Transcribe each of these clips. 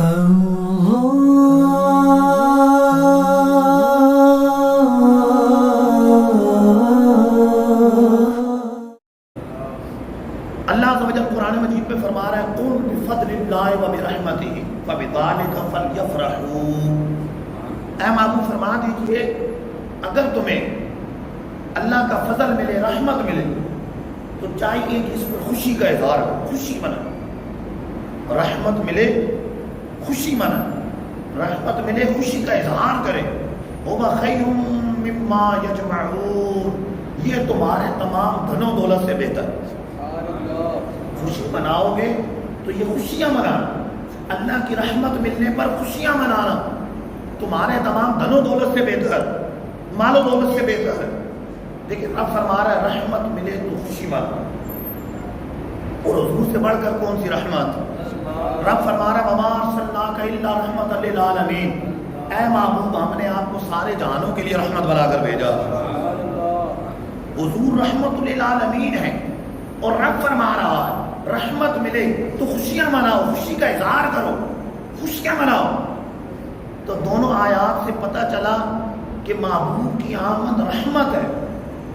اللہ عز و جل قرآن مجید میں فرما رہا ہے قُلْ بِفَضْلِ اللَّهِ وَبِرَحْمَتِهِ فَبِذَلِكَ فَلْيَفْرَحُوا۔ اے محبوب فرما دیجئے اگر تمہیں اللہ کا فضل ملے، رحمت ملے تو چاہیے کہ اس میں خوشی کا اظہار ہو، خوشی منا۔ رحمت ملے خوشی منا، رحمت ملے خوشی کا اظہار کرے۔ هُوَ خَيْرٌ مِّمَّا يَجْمَعُونَ، یہ تمہارے تمام دھن و دولت سے بہتر۔ خوشی مناؤ گے تو یہ خوشیاں منانا، اللہ کی رحمت ملنے پر خوشیاں منانا تمہارے تمام دھن و دولت سے بہتر، مال و دولت سے بہتر ہے۔ لیکن رب فرما رہا ہے رحمت ملے تو خوشی منا، اور حضور سے بڑھ کر کون سی رحمت؟ رب فرما رہا ہے وَمَا أَرْسَلْنَاكَ إِلَّا رَحْمَةً لِّلْعَالَمِينَ، اے محبوب ہم نے آپ کو سارے جہانوں کے لیے رحمت بنا کر بھیجا۔ حضور رحمت للعالمین ہیں، اور رب فرما رہا ہے رحمت ملے تو خوشیاں مناؤ، خوشی کا اظہار کرو، خوشیاں مناؤ۔ تو دونوں آیات سے پتہ چلا کہ محبوب کی آمد رحمت ہے،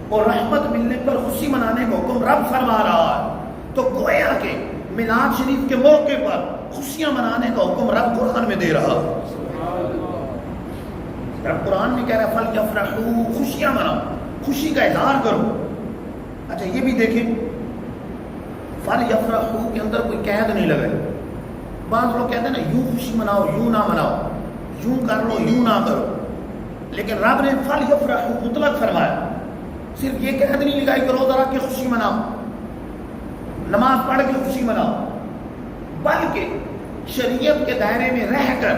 اور رحمت ملنے پر خوشی منانے کا حکم رب فرما رہا ہے۔ تو گویا کہ میلاد شریف کے موقع پر خوشیاں منانے کا حکم رب قرآن میں دے رہا ہے۔ رب قرآن میں کہہ رہا ہے فَلْيَفْرَحُوا، خوشیاں مناؤ، خوشی کا اظہار کرو۔ اچھا یہ بھی دیکھیں فَلْيَفْرَحُوا کے اندر کوئی قید نہیں لگے۔ بعض لوگ کہتے ہیں نا یوں خوشی مناؤ یوں نہ مناؤ، یوں کر لو یوں نہ کرو، لیکن رب نے فَلْيَفْرَحُوا مطلق فرمایا۔ صرف یہ قید نہیں لگائی کہ روزہ رکھ کے خوشی مناؤ، نماز پڑھ کے خوشی مناؤ، بلکہ شریعت کے دائرے میں رہ کر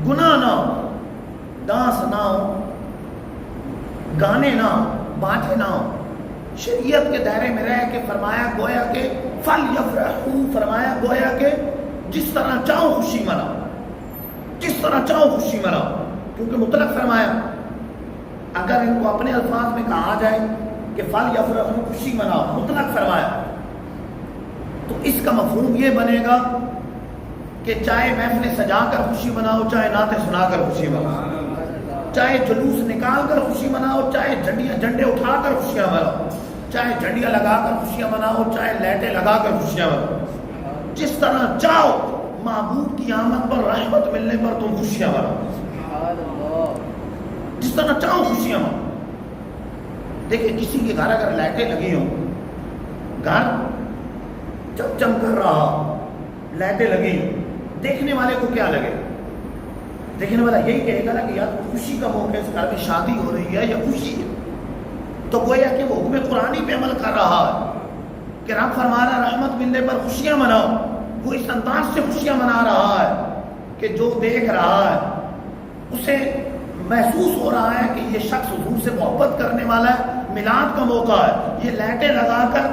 گناہ نہ ہو، ڈانس نہ ہو، گانے نہ ہو، باجے نہ ہو، شریعت کے دائرے میں رہ کے فرمایا گویا کہ فَلْيَفْرَحُوا، فرمایا گویا کہ جس طرح چاہو خوشی مناؤ، جس طرح چاہو خوشی مناؤ، کیونکہ مطلق فرمایا۔ اگر ان کو اپنے الفاظ میں کہا جائے کہ فَلْيَفْرَحُوا خوشی مناؤ، مطلق فرمایا، تو اس کا مفہوم یہ بنے گا کہ چاہے محفل سجا کر خوشی مناؤ، چاہے نعتیں سنا کر خوشی مناؤ، چاہے جلوس نکال کر خوشی مناؤ، چاہے جھنڈے اٹھا کر خوشیاں مناؤ، چاہے جھنڈیاں لگا کر خوشیاں مناؤ، چاہے لائٹیں لگا کر خوشیاں مناؤ، جس طرح چاہو محبوب کی آمد پر رحمت ملنے پر تم خوشیاں مناؤ، جس طرح چاہو خوشیاں مناؤ۔ دیکھیں کسی کے گھر اگر لائٹیں لگی ہوں، گھر چم کر رہا، لائٹیں لگی، دیکھنے والے کو کیا لگے؟ دیکھنے والا یہی کہے گا نا کہ یار خوشی کا موقع ہے، اس گھر میں شادی ہو رہی ہے یا خوشی ہے۔ تو گویا کہ وہ حکم قرآنی پہ عمل کر رہا ہے کہ رب فرما رہا ہے رحمت ملنے پر خوشیاں مناؤ۔ وہ اس انداز سے خوشیاں منا رہا ہے کہ جو دیکھ رہا ہے اسے محسوس ہو رہا ہے کہ یہ شخص حضور سے محبت کرنے والا ہے، میلاد کا موقع ہے، یہ لائٹیں لگا کر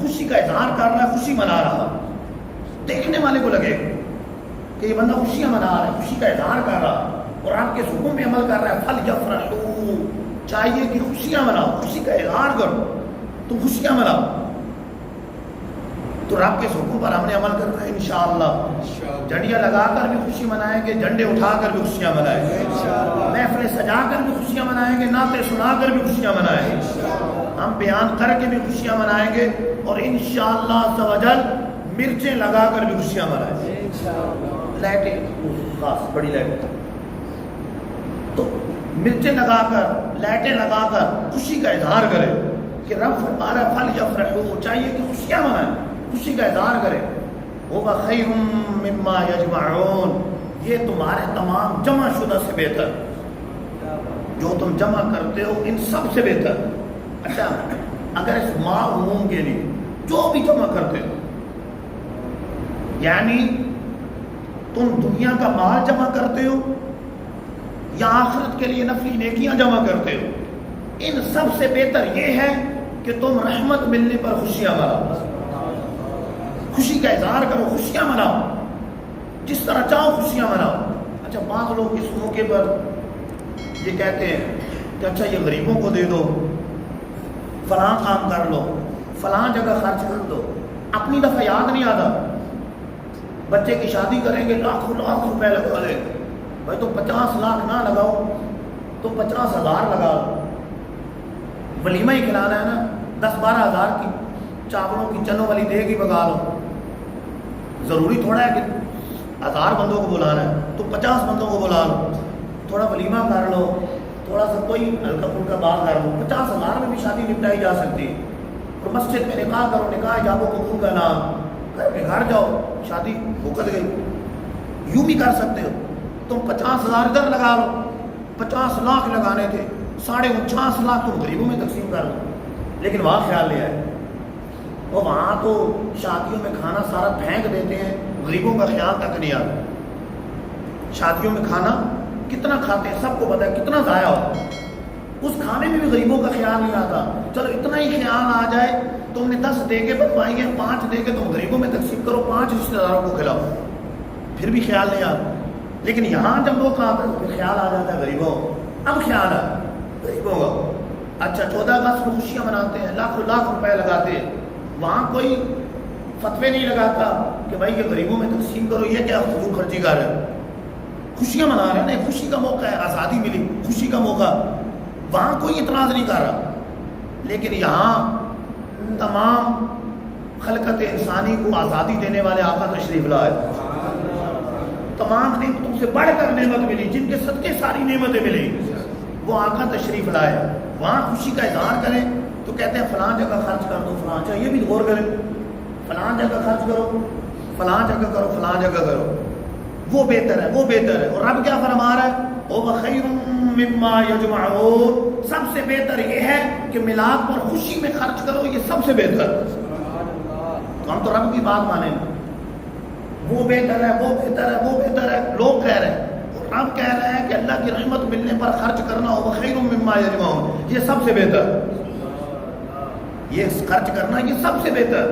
خوشی کا اظہار کر رہا ہے، خوشی منا رہا ہے۔ دیکھنے والے کو لگے کہ یہ بندہ خوشیاں منا رہا ہے، خوشی کا اظہار کر رہا ہے، اور آپ کے حکم پہ عمل کر رہا ہے۔ فَلْيَفْرَحُوا، چاہیے کہ خوشیاں مناؤ، خوشی کا اظہار کرو، تم خوشیاں مناؤ۔ تو رب کے حکم پر ہم نے عمل کرنا ہے انشاءاللہ۔ جھنڈیاں لگا کر بھی خوشی منائیں گے، جھنڈے اٹھا کر بھی خوشیاں منائیں گے، محفلیں سجا کر بھی خوشیاں منائیں گے، نعتیں سنا کر بھی خوشیاں منائیں گے، ہم بیان کر کے بھی خوشیاں منائیں گے، اور انشاءاللہ عز و جل مرچیں لگا کر بھی خوشیاں منائیں گے۔ لائٹیں خاص بڑی لائٹیں، تو مرچیں لگا کر لائٹیں لگا کر خوشی کا اظہار کرے کہ رب فرما رہا ہے فَلْيَفْرَحُوا، چاہیے کہ خوشیاں منائیں، خوشی کا اظہار کرے۔ هُوَ خَيْرٌ مِّمَّا يَجْمَعُونَ، یہ تمہارے تمام جمع شدہ سے بہتر، جو تم جمع کرتے ہو ان سب سے بہتر۔ اچھا اگر اس ماں عموم کے لیے جو بھی جمع کرتے ہو، یعنی تم دنیا کا مال جمع کرتے ہو یا آخرت کے لیے نفلی نیکیاں جمع کرتے ہو، ان سب سے بہتر یہ ہے کہ تم رحمت ملنے پر خوشیاں مناؤ، خوشی کا اظہار کرو، خوشیاں مناؤ، جس طرح چاہو خوشیاں مناؤ۔ اچھا بعض لوگ اس موقع پر یہ کہتے ہیں کہ اچھا یہ غریبوں کو دے دو، فلاں کام کر لو، فلاں جگہ خرچ کر دو، اپنی دفعہ یاد نہیں آتا، بچے کی شادی کریں گے لاکھوں لاکھ روپے لگا لیں گے. بھائی تو 50 لاکھ نہ لگاؤ تو 50,000 لگاؤ. ولیمہ ہی کھلانا ہے نا, 10-12 ہزار کی چاولوں کی چنوں والی دے گی بگا لو. ضروری تھوڑا ہے کہ 1000 بندوں کو بلانا ہے, تو 50 بندوں کو بلا لو, تھوڑا ولیمہ کر لو, تھوڑا سا کوئی ہلکا پھلکا بات کر لو. 50,000 میں بھی شادی نپٹائی جا سکتی ہے. اور مسجد میں نکاح کرو, نکاح جابو قبول کا نام, گھر جاؤ, شادی بھوکت گئی. یوں بھی کر سکتے ہو. تم 50,000 ادھر لگا لو, 50 لاکھ لگانے تھے, 49.5 لاکھ تم غریبوں میں تقسیم کر لو. لیکن وہاں خیال نہیں آئے, اور وہاں تو شادیوں میں کھانا سارا پھینک دیتے ہیں, غریبوں کا خیال تک نہیں آتا. شادیوں میں کھانا کتنا کھاتے ہیں سب کو پتا ہے, کتنا ضائع ہوتا ہے. اس کھانے میں بھی غریبوں کا خیال نہیں آتا. چلو اتنا ہی خیال آ جائے, تم نے 10 دے کے بنوائی ہیں, 5 دے کے تم غریبوں میں تقسیم کرو, 5 رشتہ داروں کو کھلاؤ, پھر بھی خیال نہیں آتا. لیکن یہاں جب وہ کام ہے پھر خیال آ جاتا ہے غریبوں. اب خیال ہے غریبوں کا. اچھا 14 اگست کو خوشیاں مناتے ہیں, لاکھوں لاکھ روپے لگاتے ہیں. وہاں کوئی فتوے نہیں لگاتا کہ بھائی یہ غریبوں میں تقسیم کرو, یہ کیا فضول خرچی کر رہے ہیں. خوشیاں منا رہے ہیں نا, خوشی کا موقع ہے, آزادی ملی, خوشی کا موقع. وہاں کوئی اعتراض نہیں کر رہا. لیکن یہاں تمام خلقت انسانی کو آزادی دینے والے آقا تشریف لائے. تمام نعمتوں سے بڑھ کر نعمت ملی, جن کے صدقے ساری نعمتیں ملی, وہ آقا تشریف لائے. وہاں خوشی کا اظہار کریں تو کہتے ہیں فلاں جگہ خرچ کر دو, فلاں جگہ, یہ بھی غور کریں, فلاں جگہ خرچ کرو, فلاں جگہ کرو, فلاں جگہ کرو, وہ بہتر ہے, وہ بہتر ہے. اور رب کیا فرما رہا ہے, وَخَيْرٌ مِّمَّا يَجْمَعُونَ, سب سے بہتر یہ ہے کہ میلاد پر خوشی میں خرچ کرو, یہ سب سے بہتر. تو ہم تو رب کی بات مانیں گے, وہ بہتر ہے, وہ بہتر ہے, وہ بہتر ہے, لوگ کہہ رہے ہیں. اور رب کہہ رہے ہیں کہ اللہ کی رحمت ملنے پر خرچ کرنا ہو, وَخَيْرٌ مِّمَّا يَجْمَعُونَ, یہ سب سے بہتر, یہ خرچ کرنا یہ سب سے بہتر.